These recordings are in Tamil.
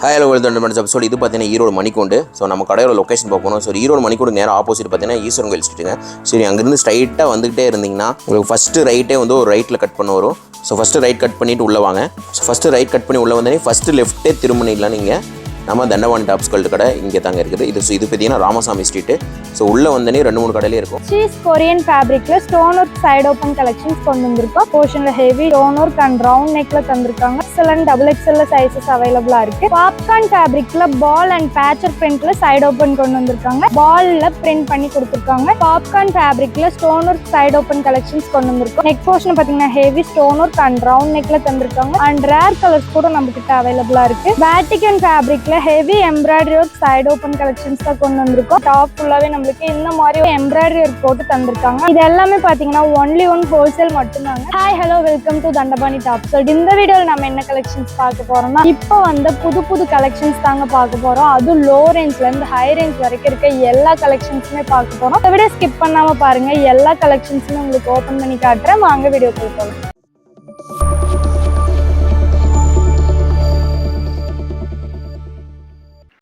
Hi hello welcome to episode. இது பார்த்தீங்கன்னா ஈரோடு மணிக்கூண்டு. ஸோ நம்ம கடையோட லொக்கேஷன் பார்க்கணும். ஸோ ஈரோடு மணிக்கூண்டு நேரம் ஆப்போசிட் பார்த்தீங்கன்னா ஈஸ்வரன் கோயில் ஸ்ட்ரீட்டுங்க. சரி, அங்கேருந்து ஸ்ட்ரைட்டாக வந்துகிட்டே இருந்தீங்கன்னா உங்களுக்கு ஃபஸ்ட்டு ரைட்டே வந்து ஒரு ரைட்டில் கட் பண்ண வரும். ஸோ ஃபஸ்ட்டு ரைட் கட் பண்ணிவிட்டு உள்ளே வாங்க. ஸோ ஃபஸ்ட்டு ரைட் கட் பண்ணி உள்ளே வந்தோடனே ஃபஸ்ட்டு லெஃப்ட்டே திரும்பினீங்களா நீங்கள் நம்ம தண்டவாணி டாப்ஸ் கல்ட்டு கடை இங்கே தாங்க இருக்குது. இது பார்த்தீங்கன்னா ராமசாமி ஸ்ட்ரீட்டு. ஸோ உள்ளே வந்தோடனே 2-3 கடையிலே இருக்கும். சீஸ் கொரியன் ஃபேப்ரிக்ல stone work side open collections கொண்டு வந்திருக்கோம். போர்ஷன்ல heavy stone work and round நெக்ல தந்திருக்காங்க. எக்ஸலன்ட் XL சைஸஸ் அவைலபிளா இருக்கு. பாப்கார்ன் ஃபேப்ரிக்ல பால் அண்ட் பேச்சர் பிரிண்ட்ல சைடு ஓப்பன் கொண்டு வந்திருக்காங்க. பால்ல பிரிண்ட் பண்ணி கொடுத்திருக்காங்க. பாப்கார்ன் ஃபேப்ரிக்ல stone work side open collections கொண்டு வந்திருக்கோம். நெக் போர்ஷன் பாத்தீங்கன்னா heavy stone work and round நெக்ல தந்திருக்காங்க. அண்ட் ரேர் கலர்ஸ் கூட நம்ம கிட்ட அவைலபிளா இருக்கு. வேட்டிகன் ஃபேப்ரிக்ல heavy embroidery work side open collections தான் கொண்டு வந்திருக்கோம். டாப் ஃபுல்லாவே நம்மளுக்கு இந்த மாதிரி எம்ப்ராய்டரி ஒர்க் போட்டு தந்திருக்காங்க. இது எல்லாமே பாத்தீங்கன்னா ஒன்லி ஒன் ஹோல்சேல் மட்டும்தாங்க. Hi hello welcome to Dhandapani Tops. இந்த வீடியோல நம்ம என்ன கலெக்ஷன்ஸ் பார்க்க போறோம்னா, இப்போ வந்து புது கலெக்ஷன்ஸ் தாங்க பார்க்க போறோம். அதுவும் லோ ரேஞ்ச்ல இருந்து ஹை ரேஞ்ச் வரைக்கும் இருக்க எல்லா கலெக்ஷன்ஸுமே பார்க்க போறோம். இந்த வீடியோ ஸ்கிப் பண்ணாம பாருங்க. எல்லா கலெக்ஷன்ஸுமே உங்களுக்கு ஓபன் பண்ணி காட்டுறேன். வாங்க வீடியோ போகலாம்.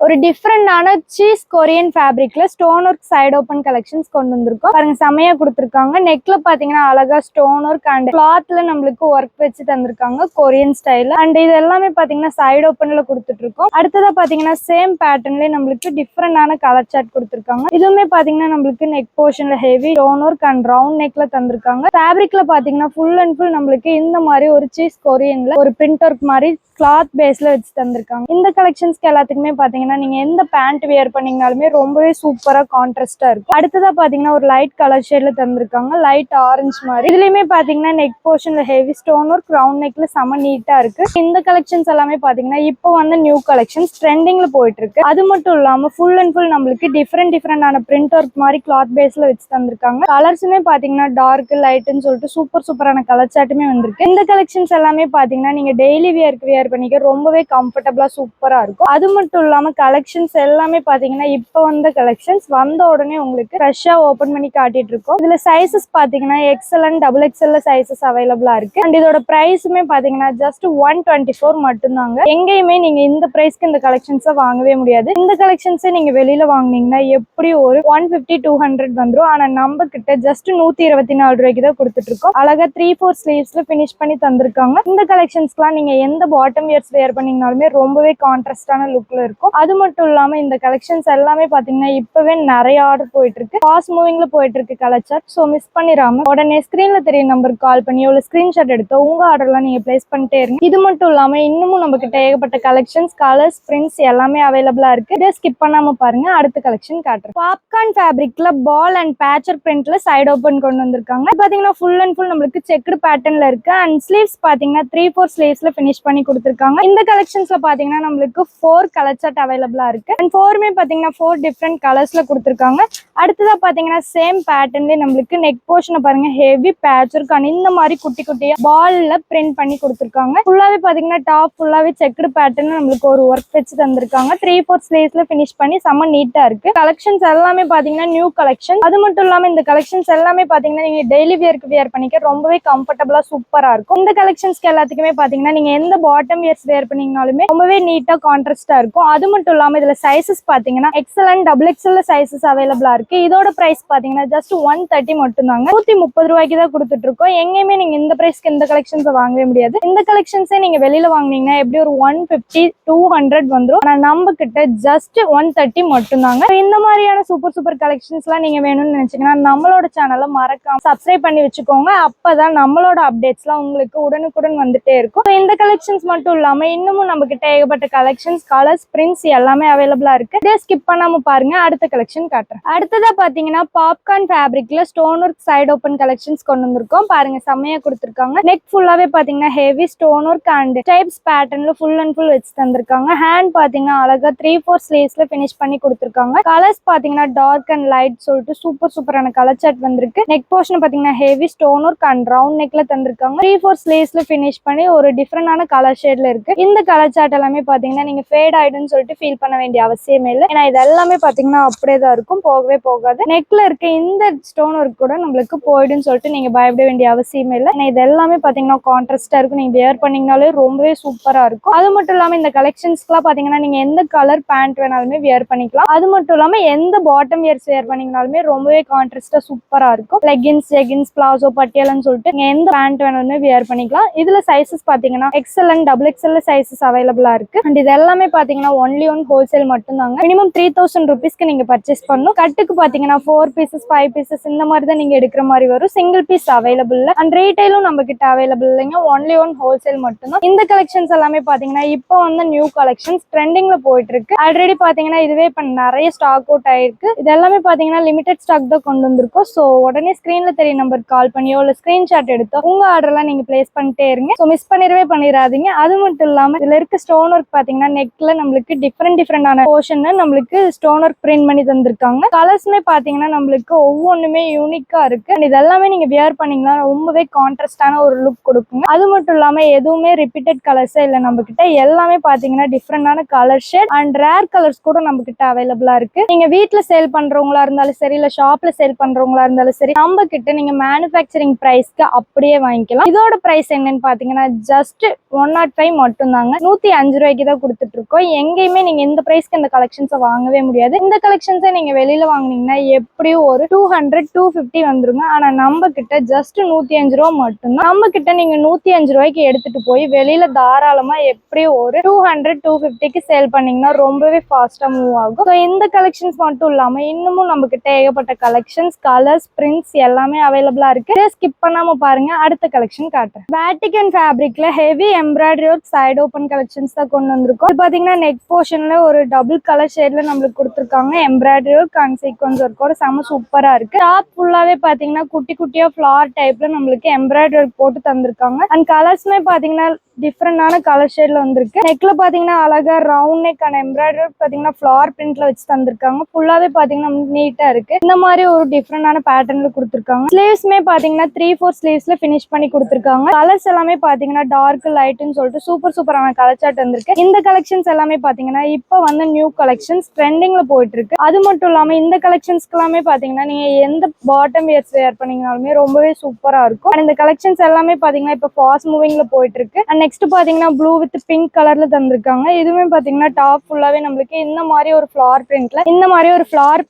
ஒரு டிஃப்ரெண்டான சீஸ் கொரியன் ஃபேப்ரிக்ல stone work side open collections கொண்டு வந்திருக்கோம். பாருங்க, செமையா கொடுத்துருக்காங்க. நெக்ல பாத்தீங்கன்னா அழகா ஸ்டோன் ஒர்க் அண்ட் கிளாத்ல நம்மளுக்கு ஒர்க் வச்சு தந்திருக்காங்க கொரியன் ஸ்டைல். அண்ட் இது எல்லாமே பாத்தீங்கன்னா சைடு ஓப்பன்ல கொடுத்துட்டு இருக்கோம். அடுத்ததா பாத்தீங்கன்னா சேம் பேட்டர்ன்ல நம்மளுக்கு டிஃப்ரெண்டான கலர் சார்ட் கொடுத்துருக்காங்க. இதுவுமே பாத்தீங்கன்னா நம்மளுக்கு நெக் போர்ஷன்ல heavy stone work and round நெக்ல தந்திருக்காங்க. ஃபேப்ரிக்ல பாத்தீங்கன்னா ஃபுல் அண்ட் ஃபுல் நம்மளுக்கு இந்த மாதிரி ஒரு சீஸ் கொரியன்ல ஒரு பிரிண்ட் ஒர்க் மாதிரி கிளாத் பேஸ்ல வச்சு தந்திருக்காங்க. இந்த கலெக்ஷன்ஸ்க்கு எல்லாத்துக்குமே பாத்தீங்கன்னா நீங்க எந்த பேண்ட் வியர் பண்ணீங்கனாலுமே ரொம்பவே சூப்பரா கான்ட்ராஸ்டா இருக்கும். அடுத்ததா பாத்தீங்கன்னா ஒரு லைட் கலர் ஷேட்ல தந்திருக்காங்க, லைட் ஆரஞ்சு மாதிரி. இதுலயுமே பாத்தீங்கன்னா நெக் போர்ஷன்ல ஹெவி ஸ்டோன் ஒர்க் ரவுண்ட் நெக்ல செம நீட்டா இருக்கு. இந்த கலெக்ஷன்ஸ் எல்லாமே பாத்தீங்கன்னா இப்போ வந்து நியூ கலெக்ஷன்ஸ் ட்ரெண்டிங்ல போயிட்டு இருக்கு. அது மட்டும் இல்லாம ஃபுல் அண்ட் ஃபுல் நம்மளுக்கு டிஃப்ரெண்டான பிரிண்ட் ஒர்க் மாதிரி கிளாத் பேஸ்ல வச்சு தந்திருக்காங்க. கலர்ஸுமே பாத்தீங்கன்னா டார்க் லைட்னு சொல்லிட்டு சூப்பரான கலர் சார்ட்டுமே வந்திருக்கு. இந்த கலெக்ஷன்ஸ் எல்லாமே பாத்தீங்கன்னா நீங்க டெய்லி வியர் பண்ணிக்க ரொம்பவே கம்ஃபர்டபுளா சூப்பரா இருக்கும். அது மட்டும் இல்லாம கலெக்ஷன்ஸ் எல்லாமே பாத்தீங்கன்னா இப்ப வந்த கலெக்ஷன்ஸ் வந்த உடனே உங்களுக்கு ஃப்ரெஷ்ஷா ஓபன் பண்ணி காட்டிட்டு இருக்கோம். இதுல சைசஸ் பாத்தீங்கன்னா XL and XL சைசஸ் அவைலபிளா இருக்கு. அண்ட் இதோட பிரைஸுமே பாத்தீங்கன்னா ஜஸ்ட் 124 மட்டும்தாங்க. எங்கேயுமே நீங்க இந்த பிரைஸ்க்கு இந்த கலெக்ஷன்ஸை வாங்கவே முடியாது. இந்த கலெக்ஷன்ஸை நீங்க வெளியில வாங்கினீங்கன்னா எப்படி ஒரு 150-200 வந்துடும். ஆனா நம்ம கிட்ட ஜஸ்ட் 124 ரூபாய்க்கு தான் கொடுத்துட்டு இருக்கோம். அழகா 3-4 ஸ்லீவ்ஸ்ல பினிஷ் பண்ணி தந்திருக்காங்க. இந்த கலெக்ஷன்ஸ்க்குலாம் நீங்க எந்த பாட்டம் இயர்ஸ் வேர் பண்ணீங்கனாலுமே ரொம்பவே கான்ட்ராஸ்டான லுக்ல இருக்கும். அது மட்டும் இல்லாம இந்த கலெக்ஷன்ஸ் எல்லாமே பாத்தீங்கன்னா இப்பவே நிறைய ஆர்டர் போயிட்டு இருக்கு. ஃபாஸ்ட் மூவிங்ல போயிட்டு இருக்கு கலர் சார்ட். சோ மிஸ் பண்ணிராம உடனே ஸ்கிரீன்ல தெரிய நம்பருக்கு கால் பண்ணி ஒரு ஸ்கிரீன்ஷாட் எடுத்து உங்க ஆர்டர்லாம் நீங்க பிளேஸ் பண்ணிட்டே இருங்க. இது மட்டும் இல்லாம இன்னமும் நம்ம கிட்ட ஏகப்பட்ட கலெக்ஷன்ஸ், கலர்ஸ், பிரிண்ட்ஸ் எல்லாமே அவைலபிளா இருக்கு. இதை ஸ்கிப் பண்ணாம பாருங்க. அடுத்த கலெக்ஷன் காட்டுறேன். பாப்கார்ன் ஃபேப்ரிக்ல பால் அண்ட் பேச்சர் பிரிண்ட்ல சைடு ஓபன் கொண்டு வந்திருக்காங்க. பாத்தீங்கன்னா ஃபுல் அண்ட் ஃபுல் நம்மளுக்கு செக்குடு பேட்டர்ன்ல இருக்கு. அண்ட் ஸ்லீவ்ஸ் பாத்தீங்கன்னா 3-4 ஸ்லீவ்ஸ்ல பினிஷ் பண்ணி கொடுத்திருக்காங்க. இந்த கலெக்ஷன்ஸ்ல பாத்தீங்கன்னா நம்மளுக்கு 4 கலர் சார்ட் அவைலபிளா இருக்கு. அண்ட் 4மே பாத்தீங்கன்னா 4 டிஃப்ரெண்ட் கலர்ஸ்ல கொடுத்திருக்காங்க. அடுத்ததா பாத்தீங்கன்னா சேம் பேட்டர்ன்ல நம்மளுக்கு நெக் போர்ஷனை பாருங்க ஹெவி பேட்ச் இருக்கு. இந்த மாதிரி குட்டியா பால்ல பிரிண்ட் பண்ணி கொடுத்திருக்காங்க. ஃபுல்லாவே பாத்தீங்கன்னா டாப் ஃபுல்லாவே செக்குடு பேட்டர்ன் நம்மளுக்கு ஒரு ஒர்க் வச்சு தந்திருக்காங்க. 3-4 ஸ்லீவ்ஸ்ல பினிஷ் பண்ணி செம்ம நீட்டா இருக்கு. கலெக்ஷன்ஸ் எல்லாமே பாத்தீங்கன்னா நியூ கலெக்ஷன். அது மட்டும் இல்லாம இந்த கலெக்ஷன்ஸ் எல்லாமே பாத்தீங்கன்னா நீங்க டெய்லி வியர் பண்ணிக்க ரொம்பவே கம்ஃபர்டபுளா சூப்பரா இருக்கும். இந்த கலெக்ஷன்ஸ்க்கு எல்லாத்துக்குமே பாத்தீங்கன்னா நீங்க எந்த பாட்டம் வேர் பண்ணீங்கனாலுமே ரொம்பவே நீட்டா கான்ட்ராஸ்டா இருக்கும். அது மட்டும் இல்லாம இதுல சைசஸ் பாத்தீங்கன்னா XL and XL சைசஸ் அவைலபிளா இருக்கு. இதோட பிரைஸ் பாத்தீங்கன்னா ஜஸ்ட் 130 மட்டும்தாங்க. 130 ரூபாய்க்கு தான் கொடுத்துட்டு இருக்கோம். எங்கேயுமே நீங்க இந்த பிரைஸ்க்கு இந்த கலெக்ஷன்ஸ் வாங்கவே முடியாது. இந்த கலெக்ஷன்ஸே நீங்க வெளியில வாங்கினீங்கன்னா எப்படி ஒரு 150-200 வந்துடும். ஆனா நம்ம கிட்ட ஜஸ்ட் 130 மட்டும்தாங்க. இந்த மாதிரியான சூப்பர் கலெக்ஷன்ஸ் எல்லாம் நீங்க வேணும்னு நினைச்சீங்கன்னா நம்மளோட சேனலை மறக்காம சப்ஸ்கிரைப் பண்ணி வச்சுக்கோங்க. அப்பதான் நம்மளோட அப்டேட்ஸ் எல்லாம் உங்களுக்கு உடனுக்குடன் வந்துட்டே இருக்கும். இந்த கலெக்ஷன்ஸ் மட்டும் இல்லாம இன்னமும் நம்ம கிட்ட ஏகப்பட்ட கலெக்ஷன்ஸ், கலர்ஸ், பிரிண்ட்ஸ் எல்லாமே அவைலபிளா இருக்கு. இதை ஸ்கிப் பண்ணாம பாருங்க. அடுத்த கலெக்ஷன் காட்டுறேன். அடுத்ததா பாத்தீங்கன்னா பாப்கார்ன் ஃபேப்ரிக்ல stone work side open collections கொண்டு வந்திருக்கோம். பாருங்க, செம்மையா கொடுத்திருக்காங்க. நெக் ஃபுல்லாவே பாத்தீங்கன்னா heavy stone work and types பேட்டர்ன்ல ஃபுல் அண்ட் ஃபுல் வச்சு தந்திருக்காங்க. ஹேண்ட் பாத்தீங்கன்னா அழகா 3-4 ஸ்லீவ்ஸ்ல பினிஷ் பண்ணி கொடுத்திருக்காங்க. கலர்ஸ் பாத்தீங்கன்னா டார்க் அண்ட் லைட் சொல்லிட்டு சூப்பரான கலர் சார்ட் வந்திருக்கு. நெக் போர்ஷன் பாத்தீங்கன்னா heavy stone work and round நெக்ல தந்திருக்காங்க. 3-4 ஸ்லீவ்ஸ்ல பினிஷ் பண்ணி ஒரு டிஃப்ரெண்டான கலர் ஷேட்ல இருக்கு. இந்த கலர் சார்ட் எல்லாமே பாத்தீங்கன்னா நீங்க ஃபேட் ஆயிடும்னு சொல்லிட்டு ஃபீல் பண்ண வேண்டிய அவசியமே இல்லை. ஏன்னா இது எல்லாமே பாத்தீங்கன்னா அப்படியே தான் இருக்கும், போகவே போகாது. நெக்ல இருக்க இந்த ஸ்டோன் ஒர்க் கூட நம்மளுக்கு போயிடும்னு சொல்லிட்டு நீங்க பயப்பட வேண்டிய அவசியமே இல்லை. ஏன்னா இது எல்லாமே பாத்தீங்கன்னா கான்ட்ராஸ்டா இருக்கும். நீங்க வியர் பண்ணீங்கனாலே ரொம்பவே சூப்பரா இருக்கும். அது மட்டும் இல்லாம இந்த கலெக்ஷன்ஸ்க்குலாம் பாத்தீங்கன்னா நீங்க எந்த கலர் பேண்ட் வேணாலுமே வியர் பண்ணிக்கலாம். அது மட்டும் இல்லாம எந்த பாட்டம் வியர்ஸ் வியர் பண்ணீங்கனாலுமே ரொம்பவே கான்ட்ராஸ்டா சூப்பரா இருக்கும். லெகின்ஸ், ஜெகின்ஸ், பிளாசோ, பட்டியாலன்னு சொல்லிட்டு நீங்க எந்த பேண்ட் வேணாலுமே வியர் பண்ணிக்கலாம். இதுல சைசஸ் பாத்தீங்கன்னா எக்ஸ்எல் அண்ட் XXL சைசஸ் அவைலபிளா இருக்கு. அண்ட் இது எல்லாமே பாத்தீங்கன்னா ஒன்லி ஒன் ஹோல்சேல் மட்டும் தாங்க. மினிமம் 3000 rupeesக்கு நீங்க பர்ச்சேஸ் பண்ணணும். கட்டுக்கு பாத்தீங்கன்னா 4 pieces 5 pieces இந்த மாதிரி தான் நீங்க எடுக்கிற மாதிரி வரும். சிங்கிள் பீஸ் அவைலபிள் இல்ல. அண்ட் ரீட்டைலும் நம்ம கிட்ட அவைலபிள் இல்லைங்க, ஒன்லி ஒன் ஹோல்சேல் மட்டும் தான். இந்த கலெக்ஷன்ஸ் எல்லாமே பாத்தீங்கன்னா இப்போ வந்து நியூ கலெக்ஷன்ஸ் ட்ரெண்டிங்ல போயிட்டு இருக்கு. ஆல்ரெடி பாத்தீங்கன்னா இதுவே இப்ப நிறைய ஸ்டாக் அவுட் ஆயிருக்கு. இது எல்லாமே பாத்தீங்கன்னா லிமிடெட் ஸ்டாக் தான் கொண்டு வந்திருக்கோம். ஸோ உடனே ஸ்கிரீன்ல தெரிய நம்பருக்கு கால் பண்ணியோ இல்ல ஸ்கிரீன்ஷாட் எடுத்தோ உங்க ஆர்டர்லாம் நீங்க பிளேஸ் பண்ணிட்டே இருங்க. ஸோ மிஸ் பண்ணிடாதீங்க. அது மட்டும் இல்லாம இதுல இருக்க ஸ்டோன் ஒர்க் பாத்தீங்கன்னா நெக்ல நம்மளுக்கு டிஃப்ரெண்டான போர்ஷன் நம்மளுக்கு ஸ்டோன் ஒர்க் பிரிண்ட் பண்ணி தந்திருக்காங்க. கலர்ஸ்மே பாத்தீங்கன்னா நம்மளுக்கு ஒவ்வொன்றுமே யூனிக்கா இருக்கு. அண்ட் இதெல்லாமே நீங்க வியர் பண்ணீங்கன்னா ரொம்பவே கான்ட்ராஸ்டான ஒரு லுக் கொடுக்குங்க. அது மட்டும் இல்லாம எதுவுமே ரிப்பீட்டட் கலர்ஸே இல்லை நம்ம கிட்ட. எல்லாமே பாத்தீங்கன்னா டிஃப்ரெண்டான colour shade and rare colours கூட நம்ம கிட்ட அவைலபிளா இருக்கு. நீங்க வீட்டுல சேல் பண்றவங்களா இருந்தாலும் சரி இல்ல ஷாப்ல சேல் பண்றவங்களா இருந்தாலும் சரி நம்ம கிட்ட நீங்க மேனுஃபேக்சரிங் பிரைஸ்க்கு அப்படியே வாங்கிக்கலாம். இதோட பிரைஸ் என்னன்னு பாத்தீங்கன்னா ஜஸ்ட் 105 மட்டும் தாங்க. 105 ரூபாய்க்கு தான் கொடுத்துட்டு இருக்கோம். எங்கேயுமே நீங்க இந்த பிரைஸ்க்கு இந்த கலெக்ஷன்ஸை வாங்கவே முடியாது. இந்த கலெக்ஷன்ஸை நீங்க வெளியில வாங்குனீங்கன்னா எப்படியும் ஒரு 200-250 வந்துருங்க. ஆனா நம்ம கிட்ட ஜஸ்ட் 105 ரூபா மட்டும்தான். நம்ம கிட்ட நீங்க 105 ரூபாய்க்கு எடுத்துட்டு போய் வெளியில தாராளமா எப்படியும் ஒரு 200-250க்கு சேல் பண்ணீங்கன்னா ரொம்பவே ஃபாஸ்டா மூவ் ஆகும். ஸோ இந்த கலெக்ஷன்ஸ் மட்டும் இல்லாம இன்னமும் நம்ம கிட்ட ஏகப்பட்ட கலெக்ஷன்ஸ், கலர்ஸ், பிரிண்ட்ஸ் எல்லாமே அவைலபிளா இருக்கு. ஸ்கிப் பண்ணாம பாருங்க. அடுத்த கலெக்ஷன் காட்டுறேன். வேட்டிகன் ஃபேப்ரிக்ல heavy embroidery work side open collections தான் கொண்டு வந்திருக்கோம். இது பாத்தீங்கன்னா நெக் போர்ஷன்ல ஒரு டபுள் கலர் ஷேட்ல நம்மளுக்கு கொடுத்துருக்காங்க. எம்ப்ராய்டரி ஒர்க் அண்ட் சீக்வன்ஸ் ஒர்க்கோட செம சூப்பரா இருக்கு. டாப் ஃபுல்லாவே பாத்தீங்கன்னா குட்டி குட்டியா ஃபிளார் டைப்ல நம்மளுக்கு எம்ப்ராய்டரி ஒர்க் போட்டு தந்திருக்காங்க. அண்ட் கலர்ஸ்மே பாத்தீங்கன்னா டிஃப்ரெண்டான கலர் ஷேட்ல வந்திருக்கு. நெக்ல பாத்தீங்கன்னா அழகா ரவுண்ட் நெக் அண்ட் எம்ப்ராய்டரி பாத்தீங்கன்னா ஃபிளார் பிரிண்ட்ல வச்சு தந்திருக்காங்க. ஃபுல்லாவே பாத்தீங்கன்னா நீட்டா இருக்கு. இந்த மாதிரி ஒரு டிஃப்ரெண்டான பேட்டர்ன்ல கொடுத்திருக்காங்க. ஸ்லீவ்ஸ்மே பாத்தீங்கன்னா 3/4 ஸ்லீவ்ஸ்ல ஃபினிஷ் பண்ணி கொடுத்திருக்காங்க. கலர்ஸ் எல்லாமே பாத்தீங்கன்னா டார்க் லைட்னு சொல்லிட்டு சூப்பரான கலர் சார்ட் வந்திருக்கு. இந்த கலெக்ஷன்ஸ் எல்லாமே பாத்தீங்கன்னா இப்போ வந்து நியூ கலெக்ஷன்ஸ் ட்ரெண்டிங்ல போயிட்டு இருக்கு. அது மட்டும் இல்லாம இந்த கலெக்ஷன்ஸ்க்கு எல்லாமே பாத்தீங்கன்னா நீங்க எந்த பாட்டம் வியர்ஸ் வேர் பண்ணீங்கனாலுமே ரொம்பவே சூப்பரா இருக்கும். அண்ட் இந்த கலெக்ஷன்ஸ் எல்லாமே பாத்தீங்கன்னா இப்போ ஃபாஸ்ட் மூவிங்ல போயிட்டு இருக்கு. அண்ட் நெக்ஸ்ட் பாத்தீங்கன்னா ப்ளூ வித் பிங்க் கலர்ல தந்திருக்காங்க. இதுவுமே பாத்தீங்கன்னா டாப் ஃபுல்லாவே நம்மளுக்கு இந்த மாதிரி ஒரு ஃபிளார்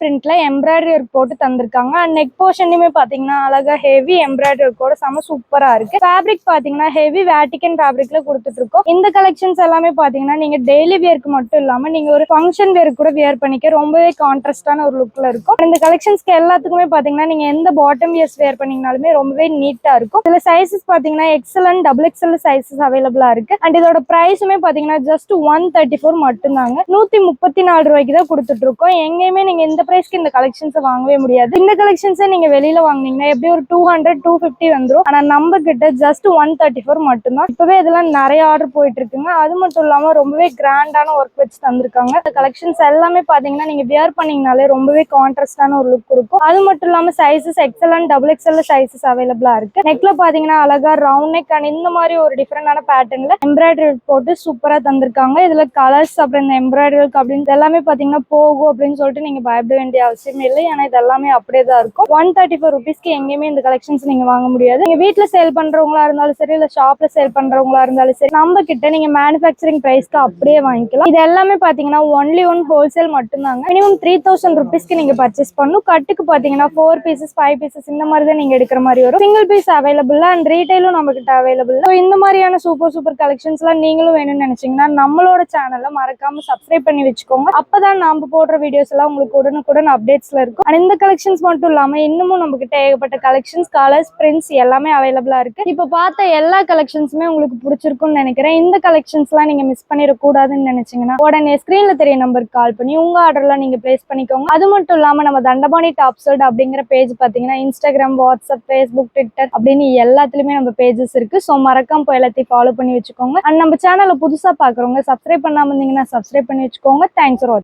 பிரிண்ட்ல எம்ப்ராய்டரி ஒர்க் போட்டு தந்திருக்காங்க. அண்ட் நெக் போர்ஷன்லயுமே பாத்தீங்கன்னா அழகா ஹெவி எம்ப்ராய்டரி ஒர்க்கோட செம சூப்பரா இருக்கு. ஃபேப்ரிக் பாத்தீங்கன்னா ஹெவி வேட்டிகன் ஃபேப்ரிக்ல கொடுத்துட்டு இருக்கோம். இந்த கலெக்ஷன்ஸ் எல்லாமே பாத்தீங்கன்னா நீங்க டெய்லி வியர்க்கு மட்டும் இல்லாம நீங்க ஒரு ஃபங்க்ஷன் வேர் கூட வியர் பண்ணிக்க ரொம்பவே கான்ட்ராஸ்டான ஒரு லுக்ல இருக்கும். இந்த கலெக்ஷன்ஸ்க்கு எல்லாத்துக்குமே பாத்தீங்கன்னா நீங்க எந்த பாட்டம் வியர்ஸ் வேர் பண்ணீங்கனாலுமே ரொம்பவே நீட்டா இருக்கும். இதுல சைசஸ் பாத்தீங்கன்னா XL and XXL சைசஸ் அவைலபிளா இருக்கு. அண்ட் இதோட பிரைஸுமே பாத்தீங்கன்னா ஜஸ்ட் 134 மட்டும் தாங்க. 134 ரூபாய்க்கு தான் கொடுத்துட்டு இருக்கோம். எங்கேயுமே நீங்க இந்த பிரைஸ்க்கு இந்த கலெக்ஷன்ஸை வாங்கவே முடியாது. இந்த கலெக்ஷன்ஸை நீங்க வெளியில வாங்குனீங்கன்னா எப்படி ஒரு 200-250 வந்துடும். ஆனா நம்ம கிட்ட ஜஸ்ட் 134 மட்டும் தான். இப்பவே இதெல்லாம் நிறைய ஆர்டர் போயிட்டு இருக்குங்க. அது மட்டும் இல்லாம ரொம்பவே கிராண்டான ஒர்க் வச்சு தந்திருக்காங்க. இந்த கலெக்ஷன்ஸ் எல்லாமே பாத்தீங்கன்னா நீங்க வியர் பண்ணீங்கனாலே ரொம்பவே கான்ட்ராஸ்டான ஒரு லுக் கொடுக்கும். அது மட்டும் இல்லாம sizes XL and XXL sizes அவைலபிளா இருக்கு. நெக்ல பாத்தீங்கன்னா அழகா ரவுண்ட் நெக் அண்ட் இந்த மாதிரி ஒரு டிஃப்ரெண்டான பேட்டர்ன்ல எம்ப்ராய்டரி போட்டு சூப்பரா தந்திருக்காங்க. இதுல கலர்ஸ் அப்புறம் இந்த எம்ப்ராய்டரி அப்படின்னு எல்லாமே பாத்தீங்கன்னா போகும் அப்படின்னு சொல்லிட்டு நீங்க பயப்பட வேண்டிய அவசியம் இல்லை. ஏன்னா இது எல்லாமே அப்படியே தான் இருக்கும். 134 rupeesக்கு எங்கேயுமே இந்த கலெக்ஷன்ஸ் நீங்க வாங்க முடியாது. நீங்க வீட்டுல சேல் பண்றவங்களா இருந்தாலும் சரி இல்ல ஷாப்ல சேல் பண்றவங்களா இருந்தாலும் சரி நம்ம கிட்ட நீங்க மேனுஃபேக்சரிங் பிரைஸ்க்கு அப்படியே வாங்கிக்கலாம். இது எல்லாமே பாத்தீங்கன்னா ஒன்லி ஒன் ஹோல்சேல் மட்டும் தாங்க. மினிமம் 3000 rupeesக்கு நீங்க பர்ச்சேஸ் பண்ணணும். கட்டுக்கு பாத்தீங்கன்னா 4 pieces 5 pieces இந்த மாதிரி தான் நீங்க எடுக்கிற மாதிரி வரும். சிங்கிள் பீஸ் அவைலபிள் அண்ட் ரீட்டைலும் நம்ம கிட்ட அவைலபிள். இந்த மாதிரியான சூப்பர் கலெக்ஷன்ஸ் எல்லாம் நீங்களும் வேணும்னு நினைச்சீங்கன்னா நம்மளோட சேனல்ல மறக்காம சப்ஸ்கிரைப் பண்ணி வச்சுக்கோங்க. அப்பதான் நாம போடுற வீடியோஸ் எல்லாம் உங்களுக்கு உடனுக்குடன் அப்டேட்ஸ்ல இருக்கும். அண்ட் இந்த கலெக்ஷன்ஸ் மட்டும் இல்லாம இன்னமும் நம்ம கிட்ட ஏகப்பட்ட கலெக்ஷன்ஸ், கலர்ஸ், பிரிண்ட்ஸ் எல்லாமே அவைலபிளா இருக்கு. இப்ப பார்த்த எல்லா கலெக்ஷன்ஸுமே உங்களுக்கு பிடிச்சிருக்கும்னு நினைக்கிறேன். இந்த கலெக்ஷன்ஸ் எல்லாம் நீங்க மிஸ் பண்ணிடக்கூடாதுன்னு நினைச்சீங்கன்னா உடனே ஸ்கிரீன்ல தெரிய நம்பருக்கு கால் பண்ணி உங்க ஆர்டர்லாம் நீங்க பிளேஸ் பண்ணிக்கோங்க. அது மட்டும் இல்லாம நம்ம தண்டபாணி டாப்ஸ் அப்படிங்கிற பேஜ் பாத்தீங்கன்னா இன்ஸ்டாகிராம், வாட்ஸ்அப், ஃபேஸ்புக், ட்விட்டர் அப்படின்னு எல்லாத்துலயுமே நம்ம பேஜஸ் இருக்கு. ஸோ மறக்காம போய் எல்லாத்தையும் ஃபாலோ பண்ணி வச்சுக்கோங்க. அண்ட் நம்ம சேனலை புதுசா பாக்குறவங்க சப்ஸ்கிரைப் பண்ணாம இருந்தீங்கன்னா சப்ஸ்கிரைப் பண்ணி வச்சுக்கோங்க. தேங்க்ஸ் ஃபார் வாட்சிங்.